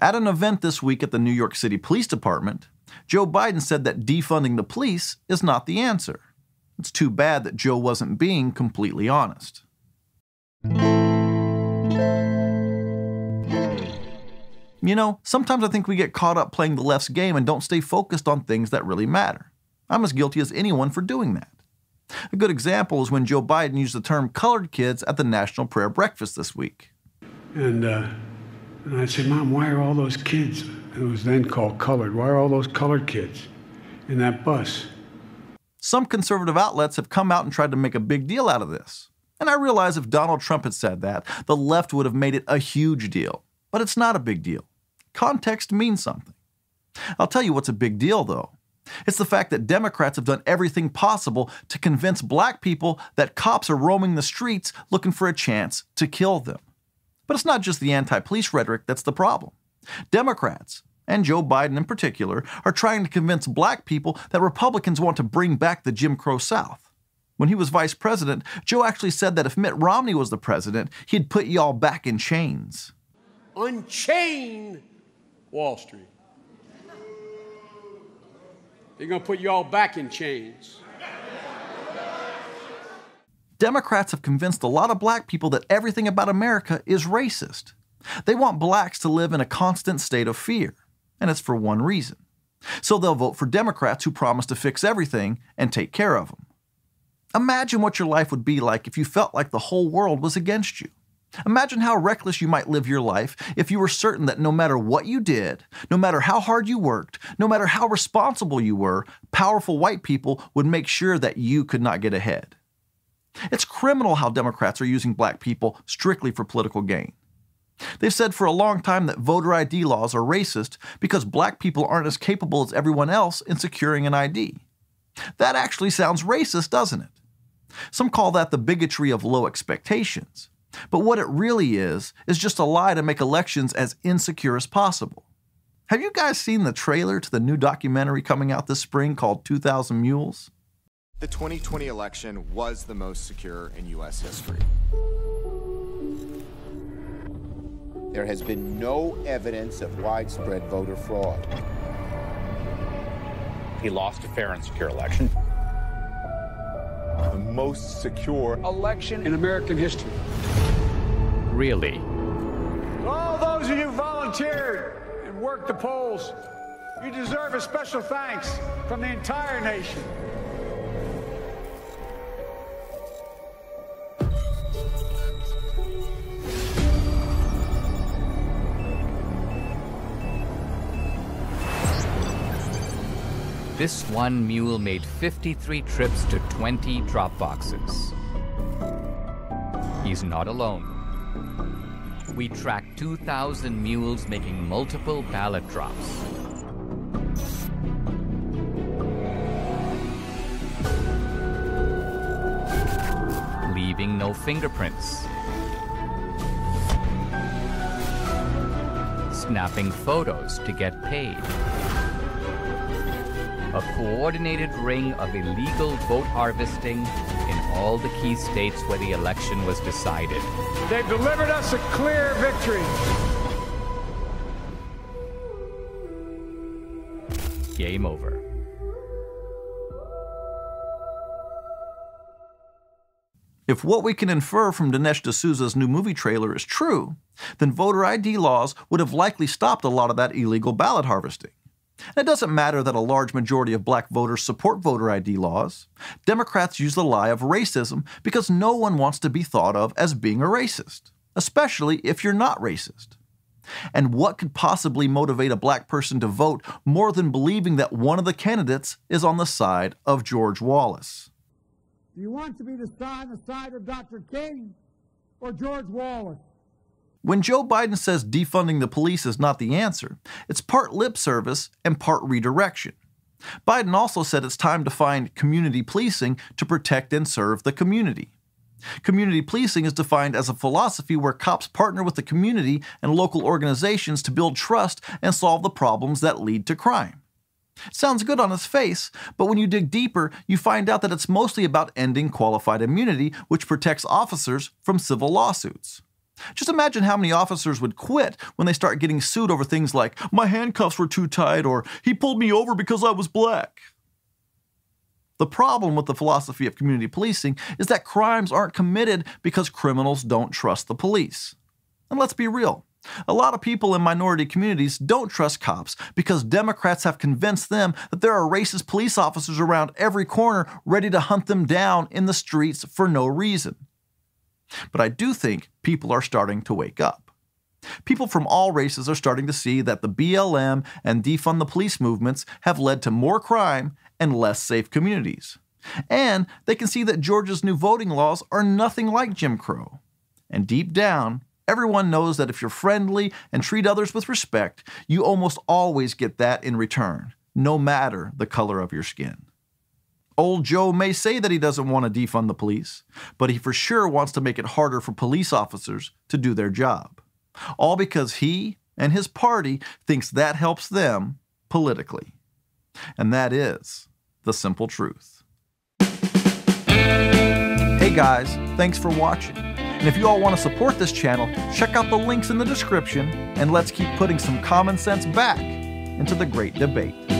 At an event this week at the New York City Police Department, Joe Biden said that defunding the police is not the answer. It's too bad that Joe wasn't being completely honest. You know, sometimes I think we get caught up playing the left's game and don't stay focused on things that really matter. I'm as guilty as anyone for doing that. A good example is when Joe Biden used the term colored kids at the National Prayer Breakfast this week. And I said, Mom, why are all those kids, it was then called colored, why are all those colored kids in that bus? Some conservative outlets have come out and tried to make a big deal out of this. And I realize if Donald Trump had said that, the left would have made it a huge deal. But it's not a big deal. Context means something. I'll tell you what's a big deal, though. It's the fact that Democrats have done everything possible to convince black people that cops are roaming the streets looking for a chance to kill them. But it's not just the anti-police rhetoric that's the problem. Democrats, and Joe Biden in particular, are trying to convince black people that Republicans want to bring back the Jim Crow South. When he was vice president, Joe actually said that if Mitt Romney was the president, he'd put y'all back in chains. Unchain Wall Street. They're going to put you all back in chains. Democrats have convinced a lot of black people that everything about America is racist. They want blacks to live in a constant state of fear, and it's for one reason. So they'll vote for Democrats who promise to fix everything and take care of them. Imagine what your life would be like if you felt like the whole world was against you. Imagine how reckless you might live your life if you were certain that no matter what you did, no matter how hard you worked, no matter how responsible you were, powerful white people would make sure that you could not get ahead. It's criminal how Democrats are using black people strictly for political gain. They've said for a long time that voter ID laws are racist because black people aren't as capable as everyone else in securing an ID. That actually sounds racist, doesn't it? Some call that the bigotry of low expectations. But what it really is just a lie to make elections as insecure as possible. Have you guys seen the trailer to the new documentary coming out this spring called 2,000 Mules? The 2020 election was the most secure in U.S. history. There has been no evidence of widespread voter fraud. He lost a fair and secure election. The most secure Election in American history. Really? All those of you who volunteered and worked the polls, you deserve a special thanks from the entire nation. This one mule made 53 trips to 20 drop boxes. He's not alone. We tracked 2,000 mules making multiple ballot drops. Leaving no fingerprints. Snapping photos to get paid. A coordinated ring of illegal vote harvesting in all the key states where the election was decided. They've delivered us a clear victory. Game over. If what we can infer from Dinesh D'Souza's new movie trailer is true, then voter ID laws would have likely stopped a lot of that illegal ballot harvesting. And it doesn't matter that a large majority of black voters support voter ID laws. Democrats use the lie of racism because no one wants to be thought of as being a racist, especially if you're not racist. And what could possibly motivate a black person to vote more than believing that one of the candidates is on the side of George Wallace? Do you want to be on the side of Dr. King or George Wallace? When Joe Biden says defunding the police is not the answer, it's part lip service and part redirection. Biden also said it's time to find community policing to protect and serve the community. Community policing is defined as a philosophy where cops partner with the community and local organizations to build trust and solve the problems that lead to crime. It sounds good on its face, but when you dig deeper, you find out that it's mostly about ending qualified immunity, which protects officers from civil lawsuits. Just imagine how many officers would quit when they start getting sued over things like, my handcuffs were too tight, or he pulled me over because I was black. The problem with the philosophy of community policing is that crimes aren't committed because criminals don't trust the police. And let's be real, a lot of people in minority communities don't trust cops because Democrats have convinced them that there are racist police officers around every corner ready to hunt them down in the streets for no reason. But I do think people are starting to wake up. People from all races are starting to see that the BLM and defund the police movements have led to more crime and less safe communities. And they can see that Georgia's new voting laws are nothing like Jim Crow. And deep down, everyone knows that if you're friendly and treat others with respect, you almost always get that in return, no matter the color of your skin. Old Joe may say that he doesn't want to defund the police, but he for sure wants to make it harder for police officers to do their job. All because he and his party thinks that helps them politically. And that is the simple truth. Hey guys, thanks for watching. And if you all want to support this channel, check out the links in the description, and let's keep putting some common sense back into the great debate.